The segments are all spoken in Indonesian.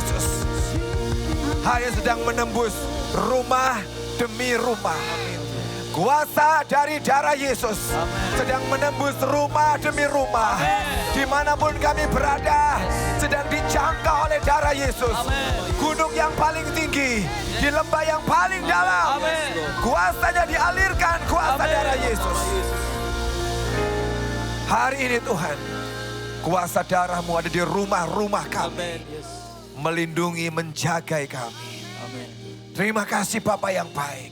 Yesus. Hanya sedang menembus rumah demi rumah. Kuasa dari darah Yesus sedang menembus rumah demi rumah. Dimanapun kami berada, sedang dijangkau oleh darah Yesus. Gunung yang paling tinggi, di lembah yang paling dalam, kuasanya dialirkan, kuasa darah Yesus. Hari ini Tuhan, kuasa darah-Mu ada di rumah-rumah kami. Melindungi, menjagai kami. Terima kasih Bapa yang baik.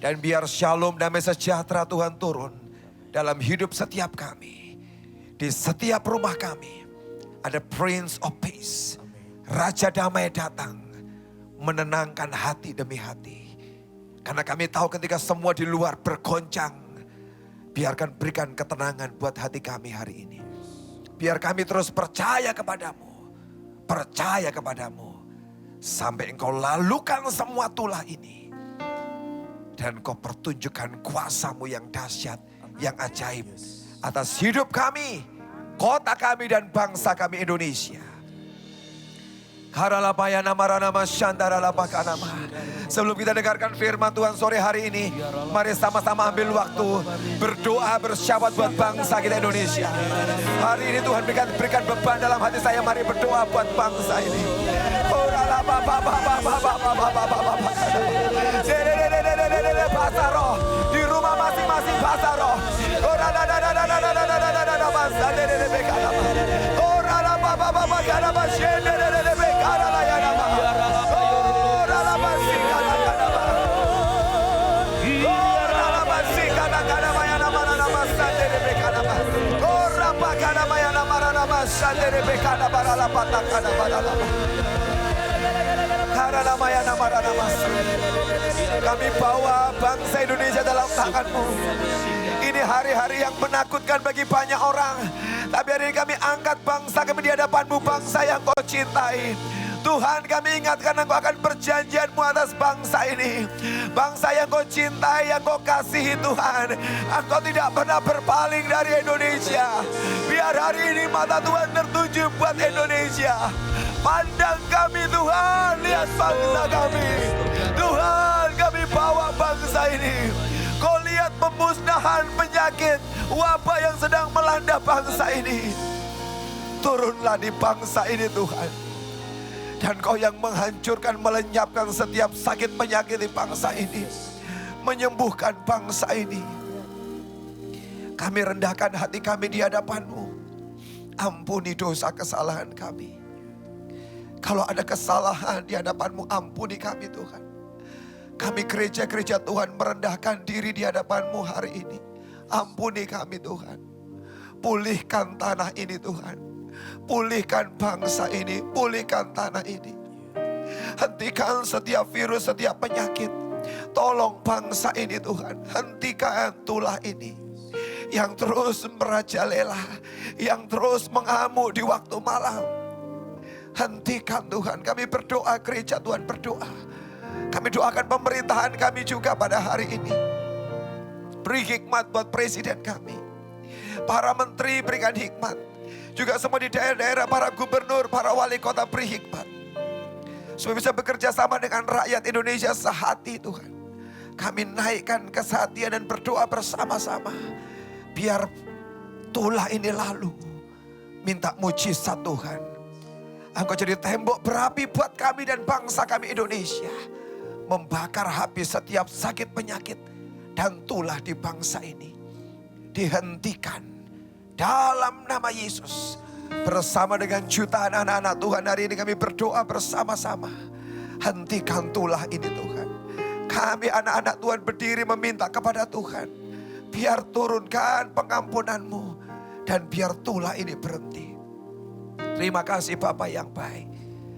Dan biar shalom, damai sejahtera Tuhan turun dalam hidup setiap kami. Di setiap rumah kami ada Prince of Peace. Raja damai datang menenangkan hati demi hati. Karena kami tahu ketika semua di luar bergoncang, biarkan berikan ketenangan buat hati kami hari ini. Biar kami terus percaya kepadamu. Percaya kepadamu. Sampai Engkau lalukan semua tulah ini. Dan Kau pertunjukkan kuasa-Mu yang dahsyat, yang ajaib. Atas hidup kami, kota kami dan bangsa kami Indonesia. Sebelum kita dengarkan firman Tuhan sore hari ini, mari sama-sama ambil waktu berdoa bersyabat buat bangsa kita Indonesia. Hari ini Tuhan berikan beban dalam hati saya, mari berdoa buat bangsa ini. Bahasa roh di rumah masing-masing, bahasa roh. Kami bawa bangsa Indonesia dalam tangan-Mu. Ini hari-hari yang menakutkan bagi banyak orang. Tapi hari ini kami angkat bangsa kami di hadapan-Mu, bangsa yang Kau cintai. Tuhan, kami ingatkan Engkau akan perjanjian-Mu atas bangsa ini. Bangsa yang Kau cintai, yang Kau kasihi Tuhan. Engkau tidak pernah berpaling dari Indonesia. Biar hari ini mata Tuhan tertuju buat Indonesia. Pandang kami Tuhan, lihat bangsa kami. Tuhan, kami bawa bangsa ini. Kau lihat pemusnahan penyakit, wabah yang sedang melanda bangsa ini. Turunlah di bangsa ini Tuhan. Dan Kau yang menghancurkan, melenyapkan setiap sakit penyakit di bangsa ini. Menyembuhkan bangsa ini. Kami rendahkan hati kami di hadapan-Mu. Ampuni dosa kesalahan kami. Kalau ada kesalahan di hadapan-Mu, ampuni kami Tuhan. Kami gereja-gereja Tuhan merendahkan diri di hadapan-Mu hari ini. Ampuni kami Tuhan. Pulihkan tanah ini Tuhan. Pulihkan bangsa ini, pulihkan tanah ini. Hentikan setiap virus, setiap penyakit. Tolong bangsa ini Tuhan. Hentikan tulah ini. Yang terus merajalela, yang terus mengamuk di waktu malam. Hentikan Tuhan, kami berdoa, gereja Tuhan berdoa. Kami doakan pemerintahan kami juga pada hari ini. Beri hikmat buat presiden kami. Para menteri berikan hikmat. Juga semua di daerah-daerah, para gubernur, para wali kota beri hikmat. Supaya bisa bekerja sama dengan rakyat Indonesia sehati Tuhan. Kami naikkan kesehatian dan berdoa bersama-sama. Biar tulah ini lalu. Minta mujizat Tuhan. Engkau jadi tembok berapi buat kami dan bangsa kami Indonesia. Membakar habis setiap sakit penyakit dan tulah di bangsa ini. Dihentikan dalam nama Yesus. Bersama dengan jutaan anak-anak Tuhan hari ini kami berdoa bersama-sama. Hentikan tulah ini Tuhan. Kami anak-anak Tuhan berdiri meminta kepada Tuhan. Biar turunkan pengampunan-Mu. Dan biar tulah ini berhenti. Terima kasih Bapa yang baik.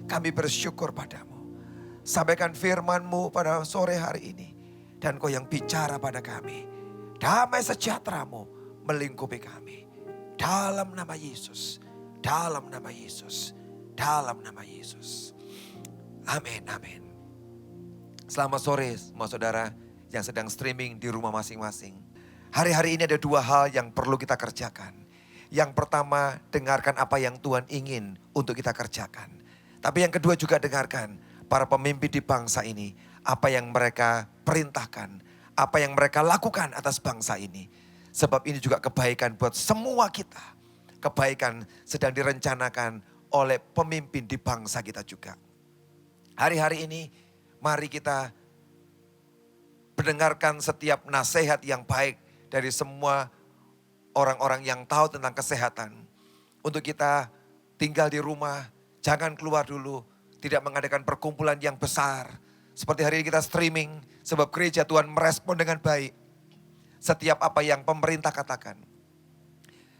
Kami bersyukur padamu. Sampaikan firman-Mu pada sore hari ini. Dan Kau yang bicara pada kami. Damai sejahtera-Mu melingkupi kami. Dalam nama Yesus. Dalam nama Yesus. Dalam nama Yesus. Amin, amin. Selamat sore semua saudara yang sedang streaming di rumah masing-masing. Hari-hari ini ada dua hal yang perlu kita kerjakan. Yang pertama, dengarkan apa yang Tuhan ingin untuk kita kerjakan. Tapi yang kedua juga dengarkan para pemimpin di bangsa ini. Apa yang mereka perintahkan, apa yang mereka lakukan atas bangsa ini. Sebab ini juga kebaikan buat semua kita. Kebaikan sedang direncanakan oleh pemimpin di bangsa kita juga. Hari-hari ini mari kita mendengarkan setiap nasihat yang baik dari semua orang-orang yang tahu tentang kesehatan. Untuk kita tinggal di rumah, jangan keluar dulu, tidak mengadakan perkumpulan yang besar. Seperti hari ini kita streaming, sebab gereja Tuhan merespon dengan baik setiap apa yang pemerintah katakan.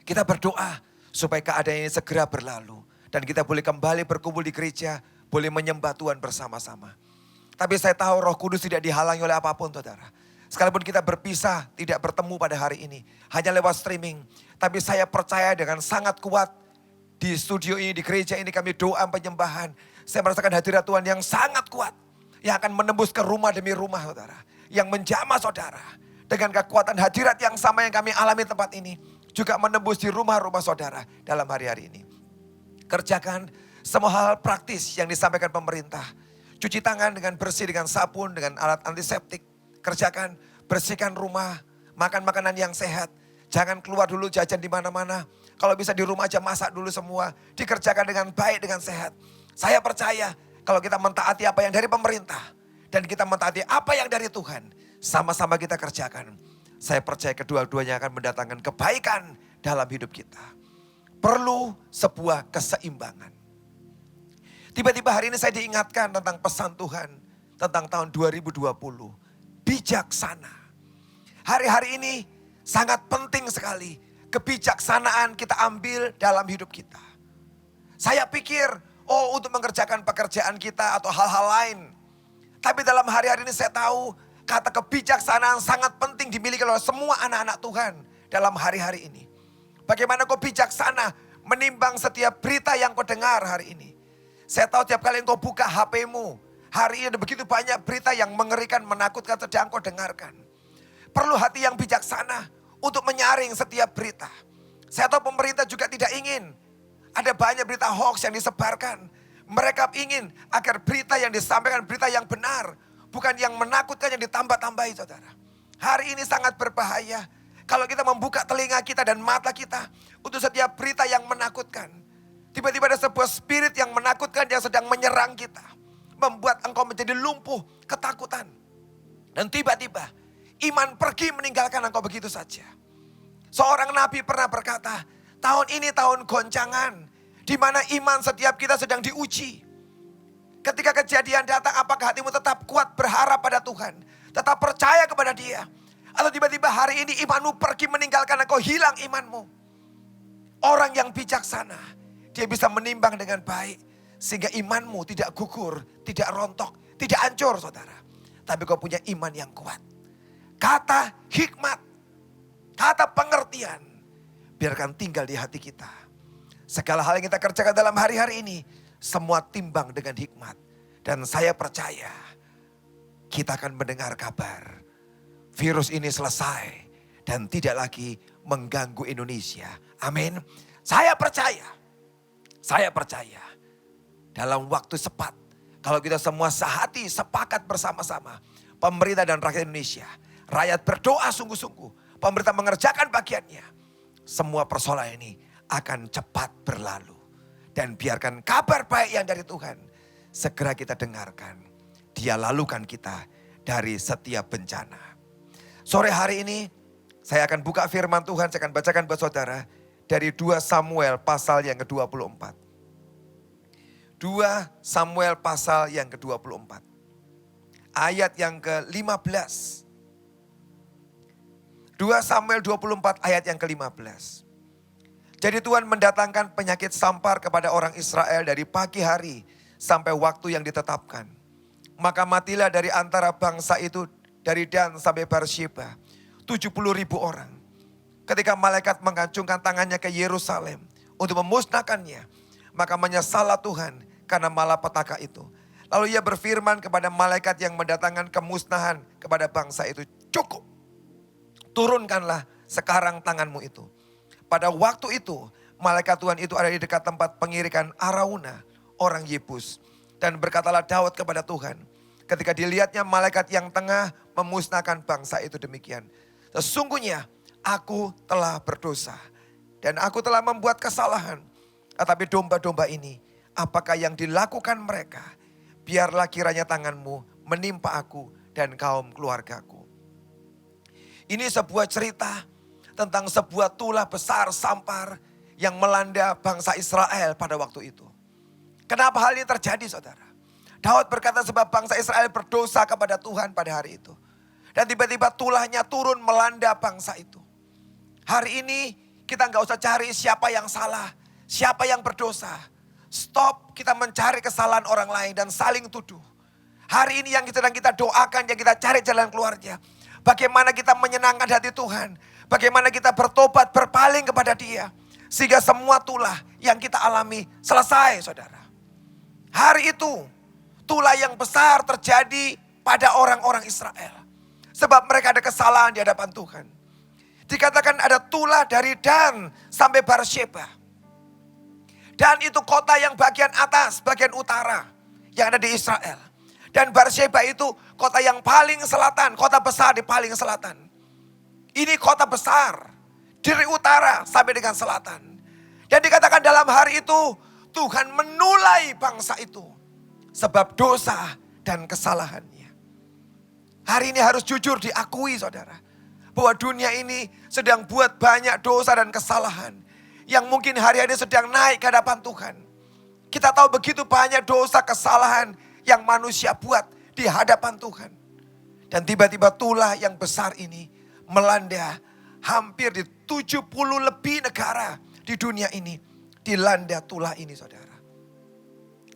Kita berdoa supaya keadaan ini segera berlalu. Dan kita boleh kembali berkumpul di gereja, boleh menyembah Tuhan bersama-sama. Tapi saya tahu Roh Kudus tidak dihalangi oleh apapun, saudara. Sekalipun kita berpisah, tidak bertemu pada hari ini, hanya lewat streaming. Tapi saya percaya dengan sangat kuat di studio ini, di gereja ini kami doa penyembahan. Saya merasakan hadirat Tuhan yang sangat kuat. Yang akan menembus ke rumah demi rumah, saudara. Yang menjamah saudara. Dengan kekuatan hadirat yang sama yang kami alami tempat ini. Juga menembus di rumah-rumah saudara dalam hari-hari ini. Kerjakan semua hal praktis yang disampaikan pemerintah. Cuci tangan dengan bersih, dengan sabun, dengan alat antiseptik. Kerjakan, bersihkan rumah, makan makanan yang sehat. Jangan keluar dulu jajan di mana-mana. Kalau bisa di rumah aja masak dulu semua. Dikerjakan dengan baik, dengan sehat. Saya percaya kalau kita mentaati apa yang dari pemerintah. Dan kita mentaati apa yang dari Tuhan. Sama-sama kita kerjakan. Saya percaya kedua-duanya akan mendatangkan kebaikan dalam hidup kita. Perlu sebuah keseimbangan. Tiba-tiba hari ini saya diingatkan tentang pesan Tuhan. Tentang tahun 2020. Bijaksana. Hari-hari ini sangat penting sekali. Kebijaksanaan kita ambil dalam hidup kita. Saya pikir, untuk mengerjakan pekerjaan kita atau hal-hal lain. Tapi dalam hari-hari ini saya tahu kata kebijaksanaan sangat penting dimiliki oleh semua anak-anak Tuhan dalam hari-hari ini. Bagaimana kau bijaksana menimbang setiap berita yang kau dengar hari ini. Saya tahu tiap kali engkau buka HP-mu, hari ini ada begitu banyak berita yang mengerikan, menakutkan sedang kau dengarkan. Perlu hati yang bijaksana untuk menyaring setiap berita. Saya tahu pemerintah juga tidak ingin ada banyak berita hoax yang disebarkan. Mereka ingin agar berita yang disampaikan berita yang benar. Bukan yang menakutkan yang ditambah-tambahi, saudara. Hari ini sangat berbahaya. Kalau kita membuka telinga kita dan mata kita untuk setiap berita yang menakutkan. Tiba-tiba ada sebuah spirit yang menakutkan yang sedang menyerang kita. Membuat engkau menjadi lumpuh, ketakutan. Dan tiba-tiba iman pergi meninggalkan engkau begitu saja. Seorang nabi pernah berkata, tahun ini tahun goncangan, di mana iman setiap kita sedang diuji. Ketika kejadian datang, apakah hatimu tetap kuat berharap pada Tuhan, tetap percaya kepada Dia, atau tiba-tiba hari ini imanmu pergi meninggalkan engkau, hilang imanmu. Orang yang bijaksana, dia bisa menimbang dengan baik, sehingga imanmu tidak gugur, tidak rontok, tidak hancur, saudara. Tapi kau punya iman yang kuat. Kata hikmat, kata pengertian, biarkan tinggal di hati kita. Segala hal yang kita kerjakan dalam hari-hari ini, semua timbang dengan hikmat. Dan saya percaya, kita akan mendengar kabar. Virus ini selesai dan tidak lagi mengganggu Indonesia. Amin. Saya percaya. Dalam waktu cepat, kalau kita semua sehati, sepakat bersama-sama. Pemerintah dan rakyat Indonesia. Rakyat berdoa sungguh-sungguh. Pemerintah mengerjakan bagiannya. Semua persoalan ini akan cepat berlalu. Dan biarkan kabar baik yang dari Tuhan segera kita dengarkan. Dia lalukan kita dari setiap bencana. Sore hari ini saya akan buka firman Tuhan. Saya akan bacakan buat saudara dari 2 Samuel pasal yang ke-24. 2 Samuel pasal yang ke-24. Ayat yang ke-15. 2 Samuel 24 ayat yang ke-15. Jadi Tuhan mendatangkan penyakit sampar kepada orang Israel dari pagi hari sampai waktu yang ditetapkan. Maka matilah dari antara bangsa itu dari Dan sampai Beersheba 70.000 orang. Ketika malaikat mengacungkan tangannya ke Yerusalem untuk memusnahkannya, maka menyesallah Tuhan karena malapetaka itu. Lalu ia berfirman kepada malaikat yang mendatangkan kemusnahan kepada bangsa itu, cukup. Turunkanlah sekarang tanganmu itu. Pada waktu itu, malaikat Tuhan itu ada di dekat tempat pengirikan Arauna orang Yebus. Dan berkatalah Daud kepada Tuhan, ketika dilihatnya malaikat yang tengah memusnahkan bangsa itu demikian. Sesungguhnya aku telah berdosa dan aku telah membuat kesalahan. Tetapi domba-domba ini, apakah yang dilakukan mereka? Biarlah kiranya tanganmu menimpa aku dan kaum keluargaku. Ini sebuah cerita tentang sebuah tulah besar sampar yang melanda bangsa Israel pada waktu itu. Kenapa hal ini terjadi, saudara? Daud berkata sebab bangsa Israel berdosa kepada Tuhan pada hari itu. Dan tiba-tiba tulahnya turun melanda bangsa itu. Hari ini kita nggak usah cari siapa yang salah, siapa yang berdosa. Stop kita mencari kesalahan orang lain dan saling tuduh. Hari ini yang sedang kita doakan, yang kita cari jalan keluarnya. Bagaimana kita menyenangkan hati Tuhan. Bagaimana kita bertobat, berpaling kepada Dia. Sehingga semua tulah yang kita alami selesai, saudara. Hari itu tulah yang besar terjadi pada orang-orang Israel. Sebab mereka ada kesalahan di hadapan Tuhan. Dikatakan ada tulah dari Dan sampai Beersheba. Dan itu kota yang bagian atas, bagian utara yang ada di Israel. Dan Beersheba itu kota yang paling selatan, kota besar di paling selatan. Ini kota besar dari utara sampai dengan selatan. Dan dikatakan dalam hari itu Tuhan menulai bangsa itu sebab dosa dan kesalahannya. Hari ini harus jujur diakui, saudara, bahwa dunia ini sedang buat banyak dosa dan kesalahan yang mungkin hari-hari sedang naik ke hadapan Tuhan. Kita tahu begitu banyak dosa kesalahan yang manusia buat di hadapan Tuhan. Dan tiba-tiba tulah yang besar ini melanda hampir di 70 lebih negara di dunia ini. Dilanda tulah ini, saudara.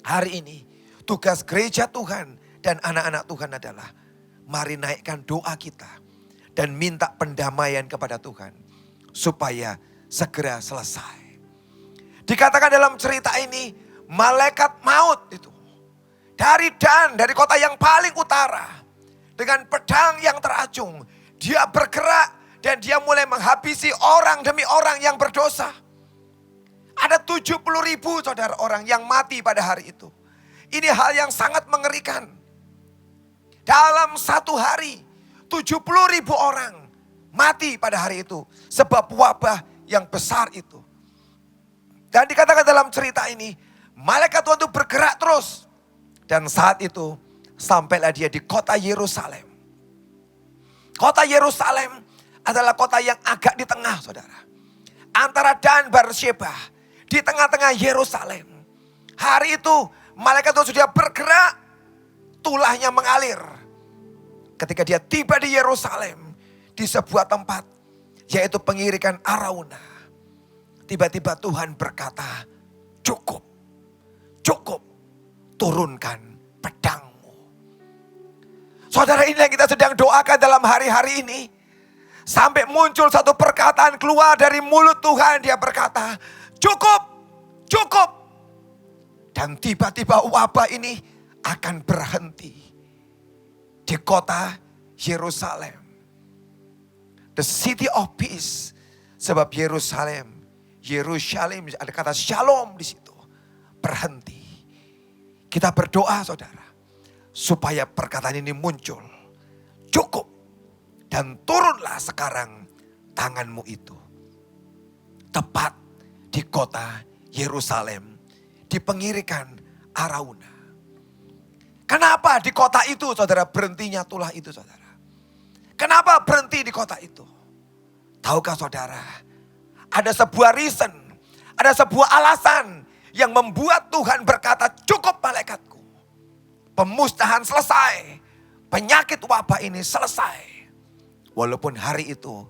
Hari ini tugas gereja Tuhan dan anak-anak Tuhan adalah mari naikkan doa kita dan minta pendamaian kepada Tuhan supaya segera selesai. Dikatakan dalam cerita ini, malaikat maut itu dari Dan, dari kota yang paling utara, dengan pedang yang teracung, dia bergerak dan dia mulai menghabisi orang demi orang yang berdosa. Ada 70.000 saudara orang yang mati pada hari itu. Ini hal yang sangat mengerikan. Dalam satu hari 70.000 orang mati pada hari itu sebab wabah yang besar itu. Dan dikatakan dalam cerita ini, malaikat Tuhan itu bergerak terus. Dan saat itu sampailah dia di kota Yerusalem. Kota Yerusalem adalah kota yang agak di tengah, saudara. Antara Dan Beersheba, di tengah-tengah Yerusalem. Hari itu malaikat Tuhan sudah bergerak, tulahnya mengalir. Ketika dia tiba di Yerusalem, di sebuah tempat, yaitu pengirikan Arauna. Tiba-tiba Tuhan berkata, cukup, cukup, turunkan pedangmu. Saudara, ini yang kita sedang doakan dalam hari-hari ini. Sampai muncul satu perkataan keluar dari mulut Tuhan, dia berkata, cukup, cukup. Dan tiba-tiba wabah ini akan berhenti di kota Yerusalem. The city of peace. Sebab Yerusalem ada kata shalom di situ. Berhenti. Kita berdoa, saudara, supaya perkataan ini muncul. Cukup. Dan turunlah sekarang tanganmu itu. Tepat di kota Yerusalem. Di pengirikan Arauna. Kenapa di kota itu, saudara, berhentinya tulah itu, saudara? Kenapa berhenti di kota itu? Tahukah saudara, ada sebuah reason, ada sebuah alasan yang membuat Tuhan berkata, cukup malaikatku. Pemusnahan selesai, penyakit wabah ini selesai. Walaupun hari itu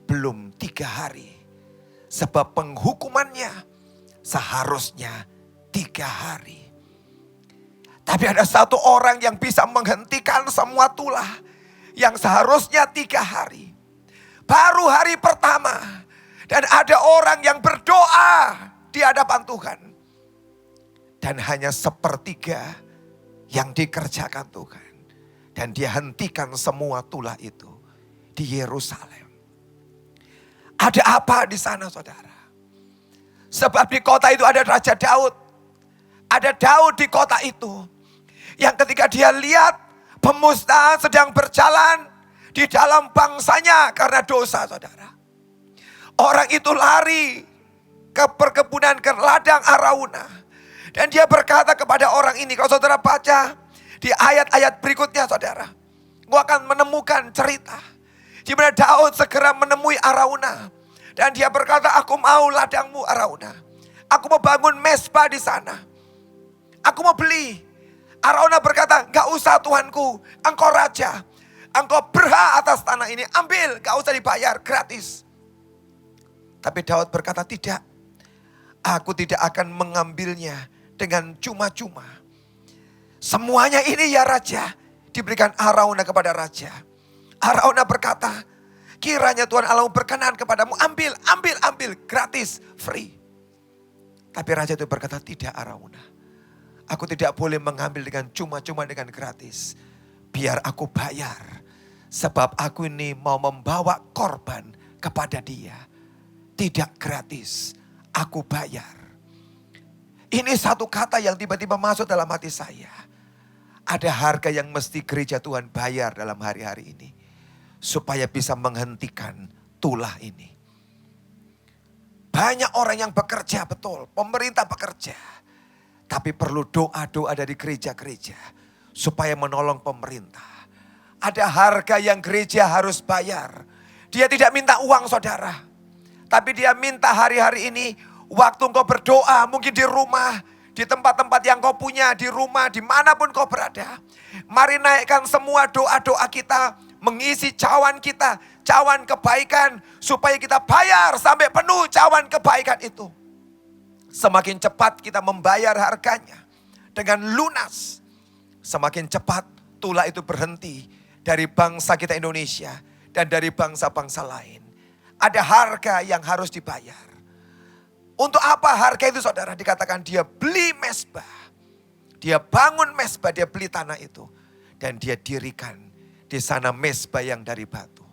belum 3 hari. Sebab penghukumannya seharusnya 3 hari. Tapi ada satu orang yang bisa menghentikan semua tulah yang seharusnya 3 hari. Baru hari pertama. Dan ada orang yang berdoa di hadapan Tuhan. Dan hanya 1/3 yang dikerjakan Tuhan. Dan dia hentikan semua tulah itu di Yerusalem. Ada apa di sana, saudara? Sebab di kota itu ada Raja Daud. Ada Daud di kota itu. Yang ketika dia lihat pemusnahan sedang berjalan di dalam bangsanya karena dosa, saudara. Orang itu lari ke perkebunan, ke ladang Arauna. Dan dia berkata kepada orang ini, kalau saudara baca di ayat-ayat berikutnya, saudara, engkau akan menemukan cerita di mana Daud segera menemui Arauna. Dan dia berkata, aku mau ladangmu Arauna. Aku mau bangun mesbah di sana. Aku mau beli. Arauna berkata, gak usah Tuanku, engkau raja. Engkau berhak atas tanah ini, ambil, gak usah dibayar, gratis. Tapi Daud berkata, tidak. Aku tidak akan mengambilnya dengan cuma-cuma. Semuanya ini ya raja, diberikan Arauna kepada raja. Arauna berkata, kiranya Tuhan Allahmu berkenan kepadamu, ambil, gratis, free. Tapi raja itu berkata, tidak Arauna. Aku tidak boleh mengambil dengan cuma-cuma, dengan gratis. Biar aku bayar. Sebab aku ini mau membawa korban kepada dia. Tidak gratis, aku bayar. Ini satu kata yang tiba-tiba masuk dalam hati saya. Ada harga yang mesti gereja Tuhan bayar dalam hari-hari ini. Supaya bisa menghentikan tulah ini. Banyak orang yang bekerja, betul. Pemerintah bekerja. Tapi perlu doa-doa dari gereja-gereja. Supaya menolong pemerintah. Ada harga yang gereja harus bayar. Dia tidak minta uang, saudara. Tapi dia minta hari-hari ini, waktu engkau berdoa, mungkin di rumah, di tempat-tempat yang kau punya, di rumah, dimanapun kau berada. Mari naikkan semua doa-doa kita, mengisi cawan kita, cawan kebaikan, supaya kita bayar sampai penuh cawan kebaikan itu. Semakin cepat kita membayar harganya dengan lunas, semakin cepat tulah itu berhenti dari bangsa kita Indonesia dan dari bangsa-bangsa lain. Ada harga yang harus dibayar. Untuk apa harga itu, saudara? Dikatakan dia beli mesbah. Dia bangun mesbah, dia beli tanah itu. Dan dia dirikan di sana mesbah yang dari batu.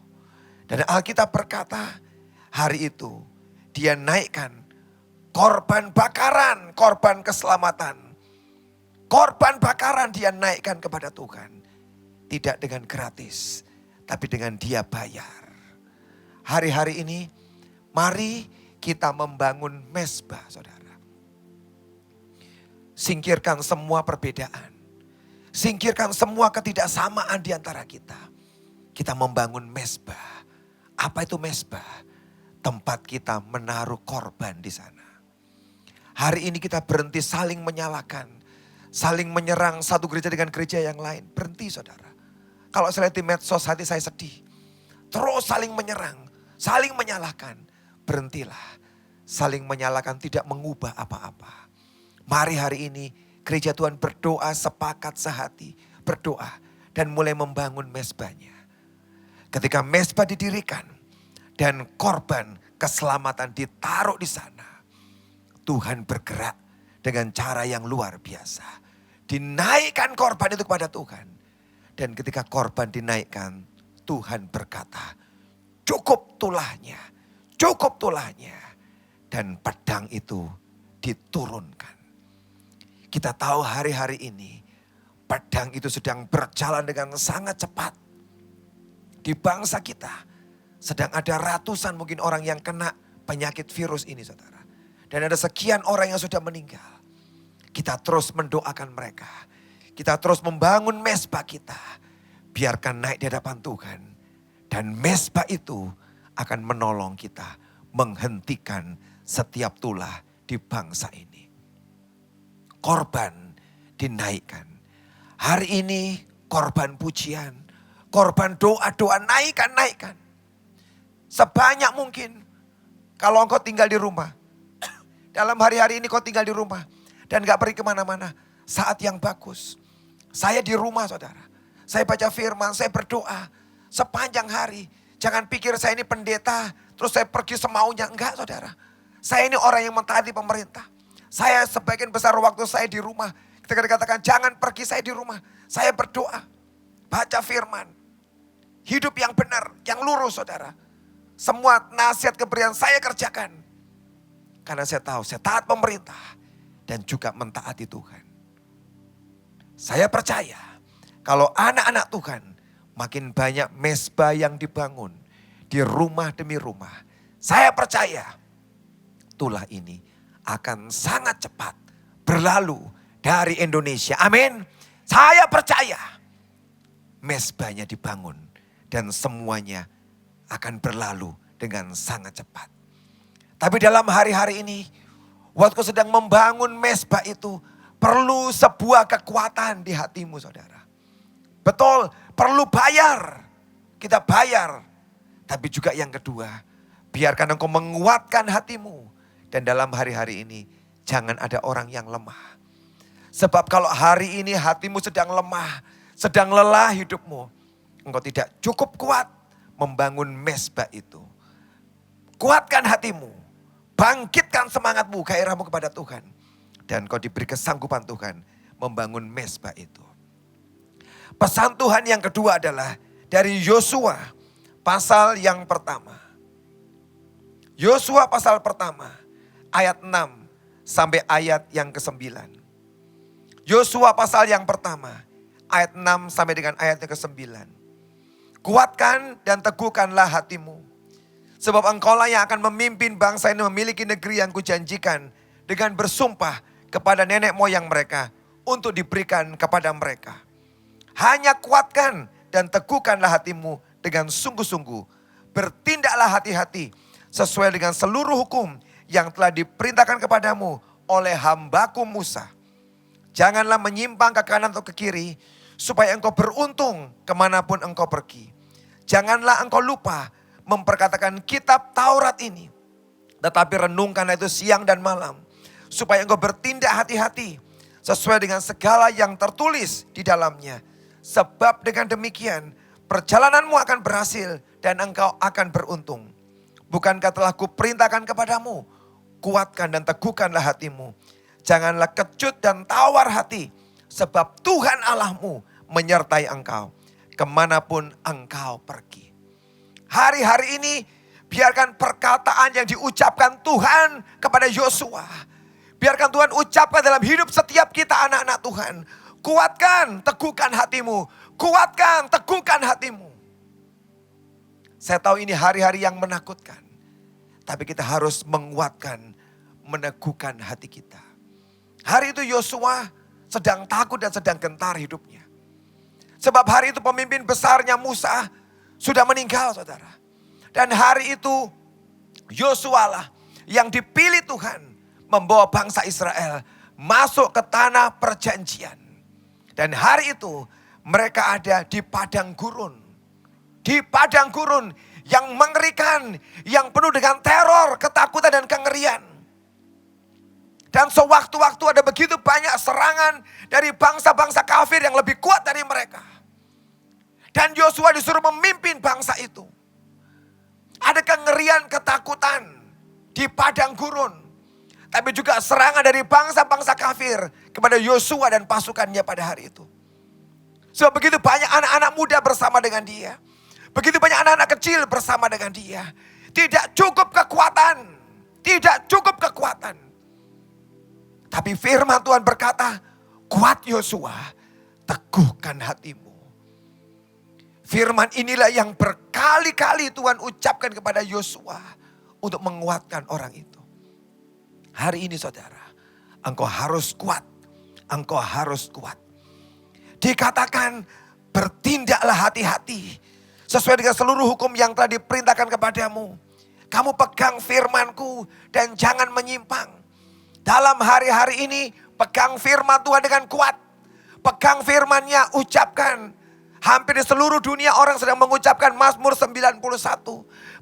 Dan Alkitab berkata, hari itu dia naikkan korban bakaran, korban keselamatan. Korban bakaran dia naikkan kepada Tuhan. Tidak dengan gratis, tapi dengan dia bayar. Hari-hari ini, mari kita membangun mesbah, saudara. Singkirkan semua perbedaan. Singkirkan semua ketidaksamaan di antara kita. Kita membangun mesbah. Apa itu mesbah? Tempat kita menaruh korban di sana. Hari ini kita berhenti saling menyalahkan. Saling menyerang satu gereja dengan gereja yang lain. Berhenti, saudara. Kalau saya lihat di medsos, hati saya sedih. Terus saling menyerang, saling menyalahkan. Berhentilah. Saling menyalahkan tidak mengubah apa-apa. Mari hari ini gereja Tuhan berdoa, sepakat sehati. Berdoa dan mulai membangun mesbahnya. Ketika mesbah didirikan dan korban keselamatan ditaruh di sana. Tuhan bergerak dengan cara yang luar biasa. Dinaikkan korban itu kepada Tuhan. Dan ketika korban dinaikkan, Tuhan berkata, cukup tulahnya, cukup tulahnya. Dan pedang itu diturunkan. Kita tahu hari-hari ini, pedang itu sedang berjalan dengan sangat cepat. Di bangsa kita, sedang ada ratusan mungkin orang yang kena penyakit virus ini, saudara. Dan ada sekian orang yang sudah meninggal. Kita terus mendoakan mereka. Kita terus membangun mesbah kita. Biarkan naik di hadapan Tuhan. Dan mesbah itu akan menolong kita menghentikan setiap tulah di bangsa ini. Korban dinaikkan. Hari ini korban pujian, korban doa-doa naikkan. Sebanyak mungkin. Kalau engkau tinggal di rumah. Dalam hari-hari ini kau tinggal di rumah. Dan gak pergi kemana-mana. Saat yang bagus. Saya di rumah, saudara. Saya baca firman, saya berdoa. Sepanjang hari. Jangan pikir saya ini pendeta. Terus saya pergi semaunya. Enggak, saudara. Saya ini orang yang mentaati pemerintah. Saya sebagian besar waktu saya di rumah. Ketika dikatakan jangan pergi, saya di rumah. Saya berdoa. Baca firman. Hidup yang benar, yang lurus, saudara. Semua nasihat kebenaran saya kerjakan. Karena saya tahu, saya taat pemerintah. dan juga mentaati Tuhan. Saya percaya kalau anak-anak Tuhan makin banyak mezbah yang dibangun di rumah demi rumah. Saya percaya tulah ini akan sangat cepat berlalu dari Indonesia. Amin. Saya percaya mezbahnya dibangun dan semuanya akan berlalu dengan sangat cepat. Tapi dalam hari-hari ini, waktu sedang membangun mezbah itu, perlu sebuah kekuatan di hatimu saudara. Betul, perlu bayar. Kita bayar. Tapi juga yang kedua, biarkan engkau menguatkan hatimu. Dan dalam hari-hari ini, jangan ada orang yang lemah. Sebab kalau hari ini hatimu sedang lemah, sedang lelah hidupmu, engkau tidak cukup kuat membangun mezbah itu. Kuatkan hatimu, bangkitkan semangatmu, gairahmu kepada Tuhan. Dan kau diberi kesanggupan Tuhan membangun mezbah itu. Pesan Tuhan yang kedua adalah dari Yosua pasal yang pertama. Yosua pasal pertama ayat 6 sampai ayat yang ke-9. Yosua pasal yang pertama ayat 6 sampai dengan ayat yang ke-9. Kuatkan dan teguhkanlah hatimu. Sebab engkaulah yang akan memimpin bangsa ini memiliki negeri yang kujanjikan dengan bersumpah kepada nenek moyang mereka untuk diberikan kepada mereka. Hanya kuatkan dan teguhkanlah hatimu dengan sungguh-sungguh. Bertindaklah hati-hati sesuai dengan seluruh hukum yang telah diperintahkan kepadamu oleh hambaku Musa. Janganlah menyimpang ke kanan atau ke kiri supaya engkau beruntung kemanapun engkau pergi. Janganlah engkau lupa memperkatakan kitab Taurat ini. Tetapi renungkanlah itu siang dan malam. Supaya engkau bertindak hati-hati sesuai dengan segala yang tertulis di dalamnya. Sebab dengan demikian perjalananmu akan berhasil dan engkau akan beruntung. Bukankah telah kuperintahkan kepadamu, kuatkan dan teguhkanlah hatimu. Janganlah kecut dan tawar hati, sebab Tuhan Allahmu menyertai engkau kemanapun engkau pergi. Hari-hari ini biarkan perkataan yang diucapkan Tuhan kepada Yosua, biarkan Tuhan ucapkan dalam hidup setiap kita anak-anak Tuhan. Kuatkan, teguhkan hatimu. Kuatkan, teguhkan hatimu. Saya tahu ini hari-hari yang menakutkan. Tapi kita harus menguatkan, meneguhkan hati kita. Hari itu Yosua sedang takut dan sedang gentar hidupnya. Sebab hari itu pemimpin besarnya Musa sudah meninggal saudara. Dan hari itu Yosua lah yang dipilih Tuhan membawa bangsa Israel masuk ke tanah perjanjian. Dan hari itu mereka ada di padang gurun. Di padang gurun yang mengerikan, yang penuh dengan teror, ketakutan dan kengerian. Dan sewaktu-waktu ada begitu banyak serangan dari bangsa-bangsa kafir yang lebih kuat dari mereka. Dan Yosua disuruh memimpin bangsa itu. Ada kengerian, ketakutan di padang gurun. Tapi juga serangan dari bangsa-bangsa kafir kepada Yosua dan pasukannya pada hari itu. Sebab begitu banyak anak-anak muda bersama dengan dia. Begitu banyak anak-anak kecil bersama dengan dia. Tidak cukup kekuatan. Tidak cukup kekuatan. Tapi firman Tuhan berkata, kuat Yosua, teguhkan hatimu. Firman inilah yang berkali-kali Tuhan ucapkan kepada Yosua untuk menguatkan orang itu. Hari ini saudara, engkau harus kuat. Engkau harus kuat. Dikatakan bertindaklah hati-hati sesuai dengan seluruh hukum yang telah diperintahkan kepadamu. Kamu pegang firmanku dan jangan menyimpang. Dalam hari-hari ini pegang firman Tuhan dengan kuat. Pegang firman-Nya, ucapkan. Hampir di seluruh dunia orang sedang mengucapkan Mazmur 91.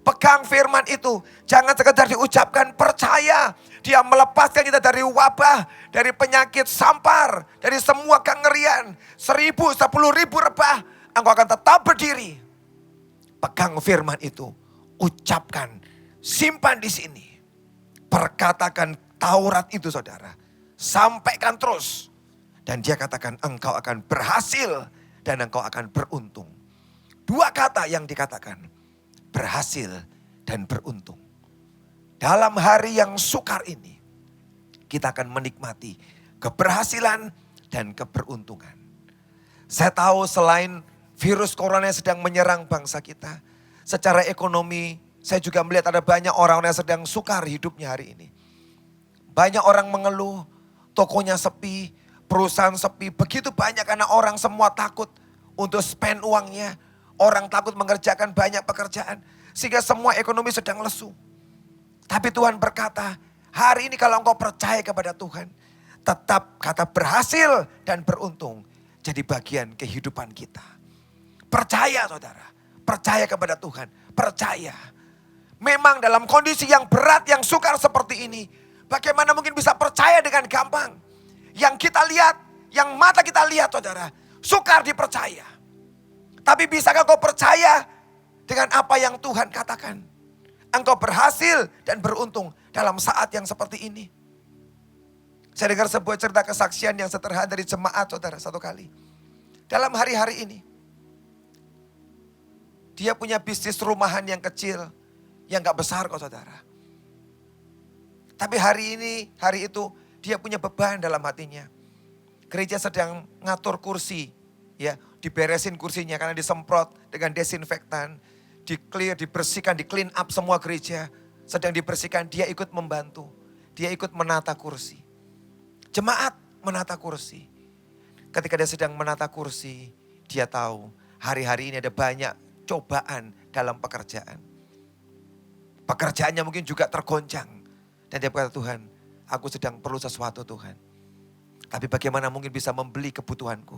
Pegang firman itu. Jangan sekedar diucapkan, percaya. Dia melepaskan kita dari wabah, dari penyakit sampar, dari semua kengerian. 1.000, 10.000 rebah, engkau akan tetap berdiri. Pegang firman itu. Ucapkan, simpan di sini. Perkatakan Taurat itu saudara. Sampaikan terus. Dan dia katakan engkau akan berhasil. Dan engkau akan beruntung. 2 kata yang dikatakan. Berhasil dan beruntung. Dalam hari yang sukar ini. kita akan menikmati keberhasilan dan keberuntungan. Saya tahu selain virus corona yang sedang menyerang bangsa kita, secara ekonomi saya juga melihat ada banyak orang-orang yang sedang sukar hidupnya hari ini. Banyak orang mengeluh, tokonya sepi, perusahaan sepi, begitu banyak karena orang semua takut untuk spend uangnya. Orang takut mengerjakan banyak pekerjaan, sehingga semua ekonomi sedang lesu. Tapi Tuhan berkata, hari ini kalau engkau percaya kepada Tuhan, tetap kata berhasil dan beruntung jadi bagian kehidupan kita. Percaya saudara, percaya kepada Tuhan, percaya. Memang dalam kondisi yang berat, yang sukar seperti ini, bagaimana mungkin bisa percaya dengan gampang? Yang kita lihat, yang mata kita lihat saudara, sukar dipercaya. Tapi bisakah kau percaya dengan apa yang Tuhan katakan? Engkau berhasil dan beruntung dalam saat yang seperti ini. Saya dengar sebuah cerita kesaksian yang sederhana dari jemaat saudara satu kali. Dalam hari-hari ini, dia punya bisnis rumahan yang kecil, yang gak besar kok saudara. Tapi hari itu dia punya beban dalam hatinya. Gereja sedang ngatur kursi, ya diberesin kursinya karena disemprot dengan desinfektan, di-clear, dibersihkan, di-clean up semua gereja. Sedang dibersihkan, dia ikut membantu, dia ikut menata kursi. Jemaat menata kursi. Ketika dia sedang menata kursi, dia tahu hari-hari ini ada banyak cobaan dalam pekerjaan. Pekerjaannya mungkin juga tergoncang. Dan dia berkata, Tuhan, aku sedang perlu sesuatu Tuhan. Tapi bagaimana mungkin bisa membeli kebutuhanku?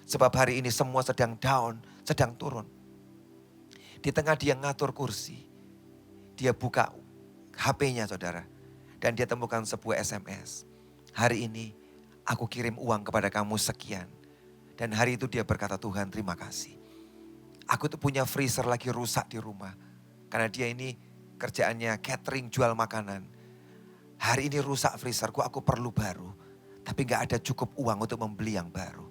Sebab hari ini semua sedang down, sedang turun. Di tengah dia ngatur kursi, dia buka HP-nya saudara. Dan dia temukan sebuah SMS. Hari ini aku kirim uang kepada kamu sekian. Dan hari itu dia berkata, Tuhan terima kasih. Aku tuh punya freezer lagi rusak di rumah. Karena dia ini kerjaannya catering, jual makanan. Hari ini rusak freezerku, aku perlu baru. Tapi gak ada cukup uang untuk membeli yang baru.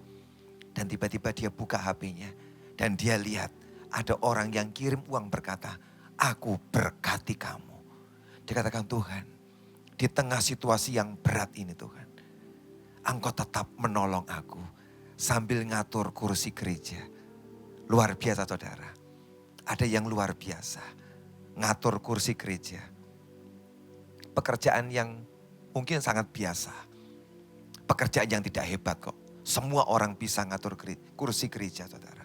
Dan tiba-tiba dia buka HP-nya. Dan dia lihat ada orang yang kirim uang berkata, aku berkati kamu. Dia katakan, Tuhan, di tengah situasi yang berat ini Tuhan, Engkau tetap menolong aku sambil ngatur kursi gereja. Luar biasa saudara. Ada yang luar biasa. Ngatur kursi gereja. Pekerjaan yang mungkin sangat biasa. Pekerjaan yang tidak hebat kok. Semua orang bisa ngatur kursi gereja saudara.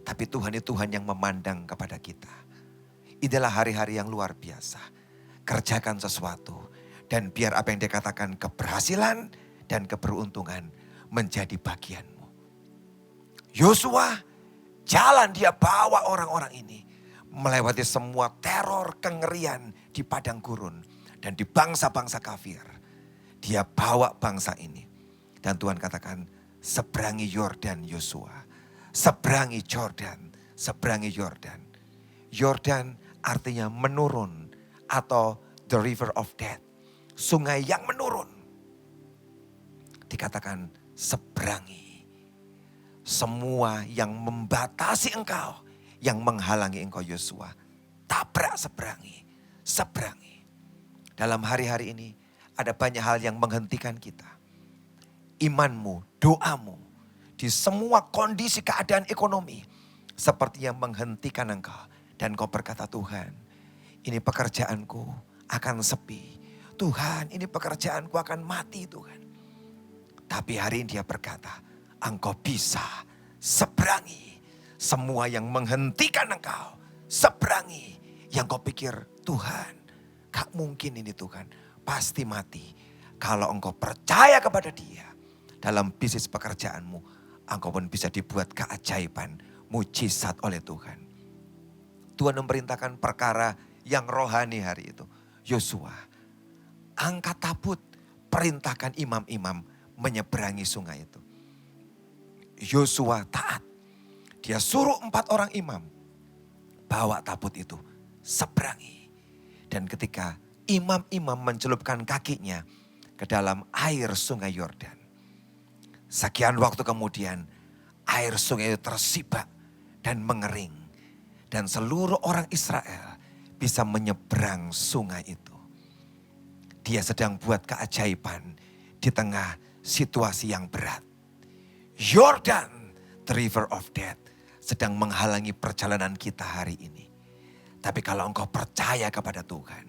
Tapi Tuhan itu Tuhan yang memandang kepada kita. Inilah hari-hari yang luar biasa. Kerjakan sesuatu. Dan biar apa yang dia katakan keberhasilan dan keberuntungan menjadi bagianmu. Yosua jalan dia bawa orang-orang ini. Melewati semua teror, kengerian di padang gurun. Dan di bangsa-bangsa kafir. Dia bawa bangsa ini. Dan Tuhan katakan, seberangi Yordan Yosua. Seberangi Jordan, seberangi Yordan. Yordan artinya menurun atau the river of death. Sungai yang menurun. Dikatakan seberangi. Semua yang membatasi engkau, yang menghalangi engkau Yosua. Tabrak seberangi, seberangi. Dalam hari-hari ini ada banyak hal yang menghentikan kita. Imanmu, doamu, di semua kondisi keadaan ekonomi. Seperti yang menghentikan engkau. Dan kau berkata, Tuhan, ini pekerjaanku akan sepi. Tuhan, ini pekerjaanku akan mati Tuhan. Tapi hari ini dia berkata, engkau bisa seberangi. Semua yang menghentikan engkau, seberangi. Yang kau pikir, Tuhan, gak mungkin ini Tuhan. Pasti mati. Kalau engkau percaya kepada dia. Dalam bisnis pekerjaanmu, engkau pun bisa dibuat keajaiban, mujizat oleh Tuhan. Tuhan memerintahkan perkara yang rohani hari itu. Yosua, angkat tabut, perintahkan imam-imam menyeberangi sungai itu. Yosua taat. Dia suruh 4 orang imam bawa tabut itu, seberangi. Dan ketika imam-imam mencelupkan kakinya ke dalam air sungai Yordan. Sekian waktu kemudian air sungai itu tersibak dan mengering. Dan seluruh orang Israel bisa menyeberang sungai itu. Dia sedang buat keajaiban di tengah situasi yang berat. Yordan, the river of death, sedang menghalangi perjalanan kita hari ini. Tapi kalau engkau percaya kepada Tuhan,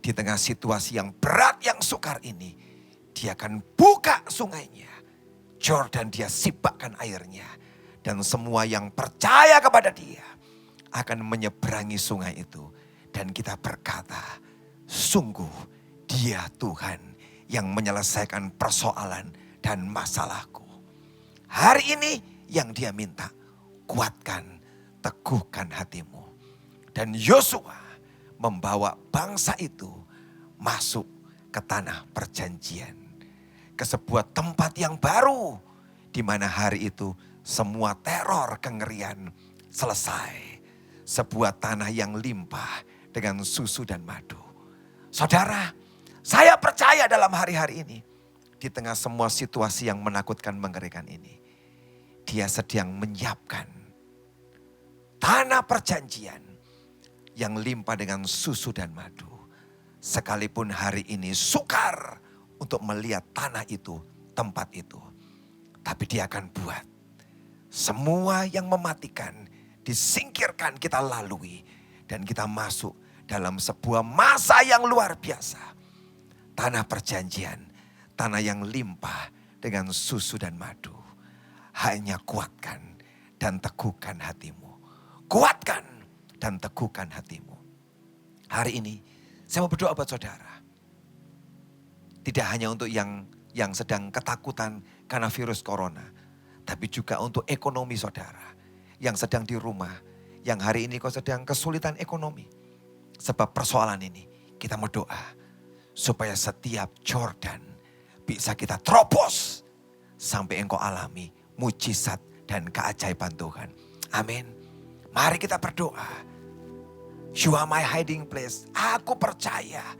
di tengah situasi yang berat, yang sukar ini, dia akan buka sungainya. Jordan dia sibakkan airnya. Dan semua yang percaya kepada dia akan menyeberangi sungai itu. Dan kita berkata, sungguh dia Tuhan yang menyelesaikan persoalan dan masalahku. Hari ini yang dia minta, kuatkan, teguhkan hatimu. Dan Yosua membawa bangsa itu masuk ke tanah perjanjian. Ke sebuah tempat yang baru, di mana hari itu semua teror kengerian selesai. Sebuah tanah yang limpah dengan susu dan madu. Saudara, saya percaya dalam hari-hari ini, di tengah semua situasi yang menakutkan mengerikan ini, dia sedang menyiapkan tanah perjanjian yang limpah dengan susu dan madu. Sekalipun hari ini sukar untuk melihat tanah itu, tempat itu. Tapi dia akan buat semua yang mematikan, disingkirkan, kita lalui. Dan kita masuk dalam sebuah masa yang luar biasa. Tanah perjanjian, tanah yang limpah dengan susu dan madu. Hanya kuatkan dan teguhkan hatimu. Kuatkan dan teguhkan hatimu. Hari ini saya mau berdoa buat saudara. Tidak hanya untuk yang sedang ketakutan karena virus corona. Tapi juga untuk ekonomi saudara. Yang sedang di rumah. Yang hari ini kau sedang kesulitan ekonomi. Sebab persoalan ini kita mau doa. Supaya setiap Jordan bisa kita terobos. Sampai engkau alami mujizat dan keajaiban Tuhan. Amin. Mari kita berdoa. You are my hiding place. Aku percaya.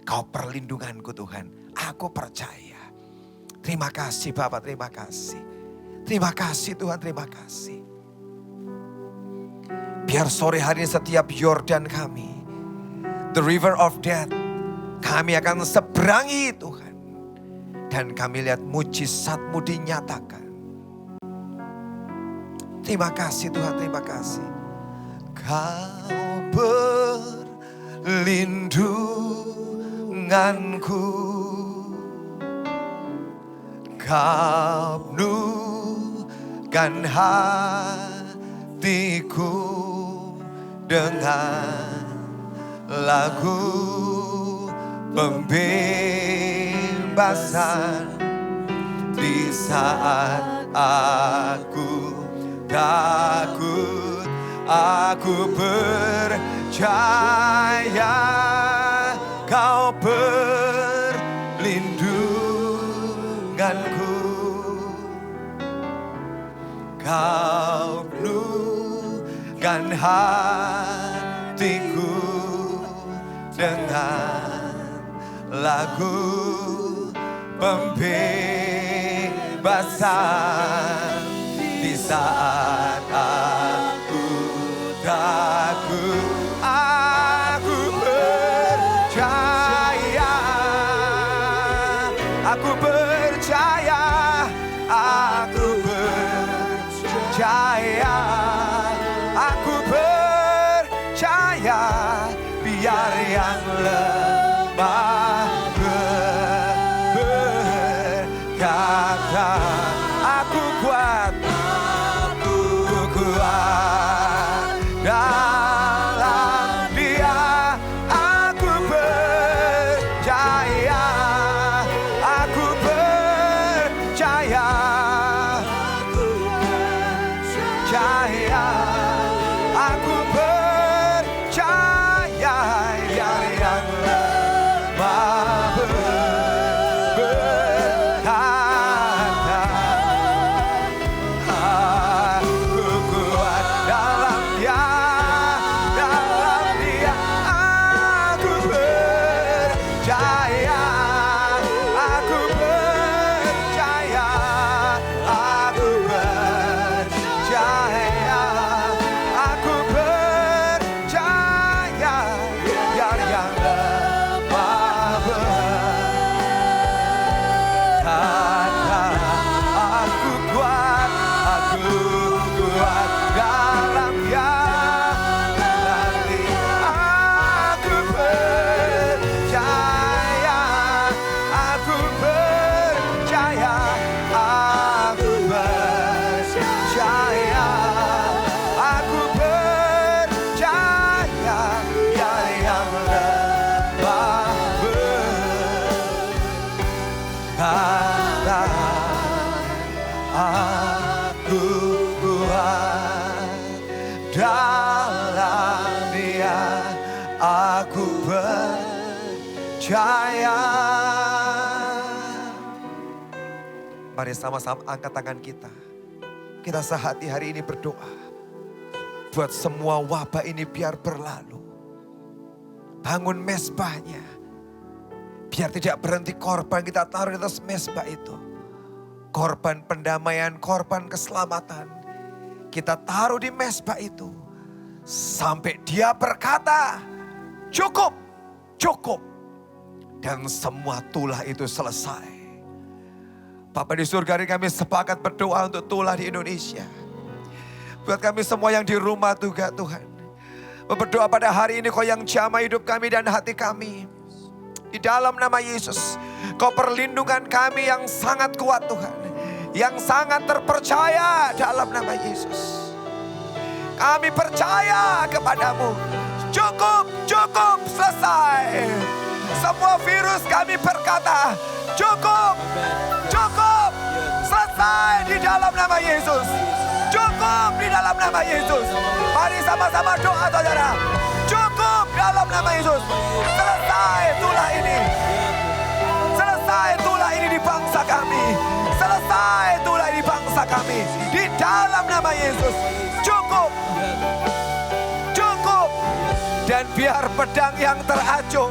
Kau perlindunganku Tuhan. Aku percaya. Terima kasih Bapak, terima kasih. Terima kasih Tuhan, terima kasih. Biar sore hari ini setiap Yordan kami, the river of death, kami akan seberangi Tuhan. Dan kami lihat mujizat-Mu dinyatakan. Terima kasih Tuhan, terima kasih. Kau perlindunganku, Kau penuhkan hatiku dengan lagu pembebasan di saat aku takut, aku percaya Kau perlindunganku, Kau penuhkan hatiku dengan lagu pembebasan di saat aku takut, aku percaya, aku percaya, aku percaya, aku percaya, biar yang lemah berkata, aku kuat, aku kuat dalam Dia, aku percaya, aku percaya, aku percaya, aku percaya, biar yang lemah berkata, aku kuat dalam Dia, aku percaya, aku percaya, aku percaya. percaya. Mari sama-sama angkat tangan kita. Kita sehati hari ini berdoa. Buat semua wabah ini biar berlalu. Bangun mezbahnya. Biar tidak berhenti korban kita taruh di atas mezbah itu. Korban pendamaian, korban keselamatan. Kita taruh di mezbah itu. Sampai dia berkata, cukup, cukup. Dan semua tulah itu selesai. Bapa di surga, hari kami sepakat berdoa untuk tulah di Indonesia. Buat kami semua yang di rumah juga Tuhan. Berdoa pada hari ini Kau yang jamah hidup kami dan hati kami. Di dalam nama Yesus, Kau perlindungan kami yang sangat kuat Tuhan. Yang sangat terpercaya dalam nama Yesus. Kami percaya kepadamu. Cukup, cukup, selesai. Semua virus kami berkata, cukup, cukup, selesai di dalam nama Yesus. Cukup di dalam nama Yesus. Mari sama-sama doa saudara. Cukup dalam nama Yesus. Selesai tulah ini. Selesai tulah ini di bangsa kami. Selesai tulah ini bangsa kami. Di dalam nama Yesus. Cukup. Cukup. Dan biar pedang yang teracung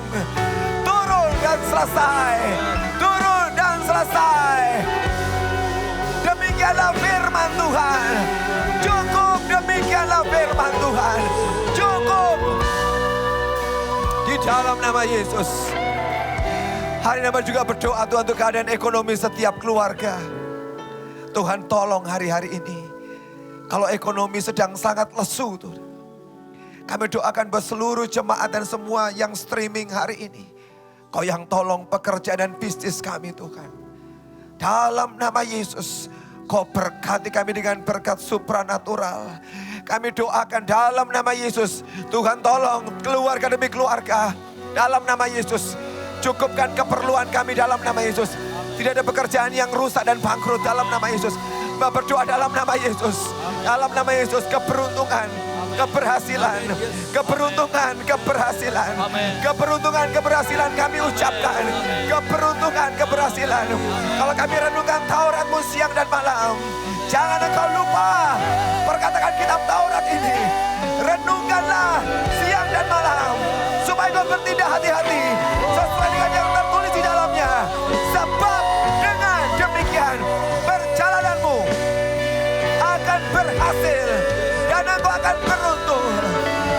turun dan selesai. Turun dan selesai. Demikianlah firman Tuhan. Cukup, demikianlah firman Tuhan. Cukup. Di dalam nama Yesus. Hari ini juga berdoa Tuhan untuk keadaan ekonomi setiap keluarga. Tuhan tolong hari-hari ini. Kalau ekonomi sedang sangat lesu Tuhan. Kami doakan buat seluruh jemaat dan semua yang streaming hari ini. Kau yang tolong pekerjaan dan bisnis kami Tuhan. Dalam nama Yesus. Kau berkati kami dengan berkat supranatural. Kami doakan dalam nama Yesus. Tuhan tolong keluarga demi keluarga. Dalam nama Yesus. Cukupkan keperluan kami dalam nama Yesus. Tidak ada pekerjaan yang rusak dan bangkrut dalam nama Yesus. Berdoa dalam nama Yesus. Dalam nama Yesus keberuntungan. Keberhasilan, keberuntungan, keberhasilan. Keberuntungan, keberhasilan kami ucapkan. Keberuntungan, keberhasilan. Kalau kami renungkan Tauratmu siang dan malam, jangan engkau lupa perkatakan kitab Taurat ini. Renungkanlah siang dan malam, supaya kau bertindak hati-hati sesuai dengan yang tertulis di dalamnya. Sebab dengan demikian perjalananmu akan berhasil. Dan engkau akan beruntung.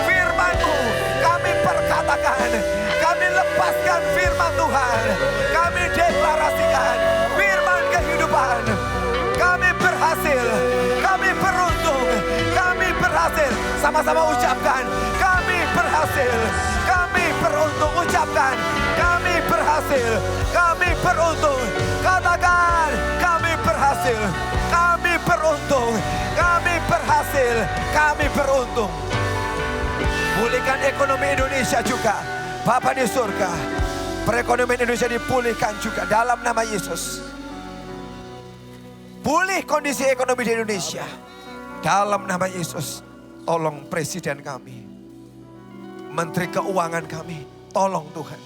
Firman-Mu kami perkatakan. Kami lepaskan firman Tuhan. Kami deklarasikan firman kehidupan. Kami berhasil. Kami beruntung. Kami berhasil. Sama-sama ucapkan. Kami berhasil. Kami beruntung. Ucapkan. Kami berhasil. Kami beruntung. Katakan. Kami berhasil. Kami beruntung. Kami berhasil. Kami beruntung. Pulihkan ekonomi Indonesia juga. Bapa di surga. Perekonomian Indonesia dipulihkan juga dalam nama Yesus. Pulih kondisi ekonomi di Indonesia. Dalam nama Yesus. Tolong presiden kami. Menteri keuangan kami. Tolong Tuhan.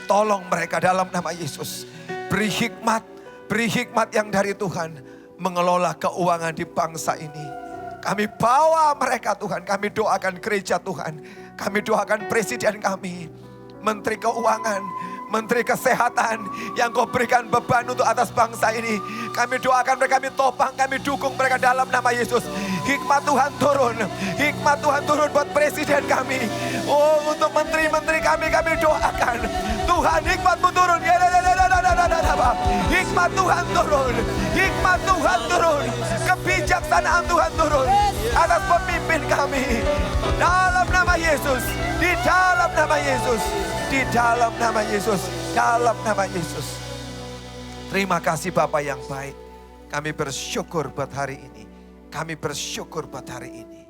Tolong mereka dalam nama Yesus. Beri hikmat yang dari Tuhan. Mengelola keuangan di bangsa ini. Kami bawa mereka Tuhan. Kami doakan gereja Tuhan. Kami doakan presiden kami. Menteri keuangan. Menteri kesehatan. Yang kau berikan beban untuk atas bangsa ini. Kami doakan mereka. Kami topang. Kami dukung mereka dalam nama Yesus. Hikmat Tuhan turun. Hikmat Tuhan turun buat presiden kami. Oh, untuk menteri-menteri kami doakan. Tuhan hikmat-Mu turun. Hikmat Tuhan turun. Hikmat Tuhan turun. Kebijaksanaan Tuhan turun. Atas pemimpin kami. Dalam nama Yesus. Di dalam nama Yesus. Di dalam nama Yesus. Dalam nama Yesus. Terima kasih Bapa yang baik. Kami bersyukur buat hari ini. Kami bersyukur buat hari ini.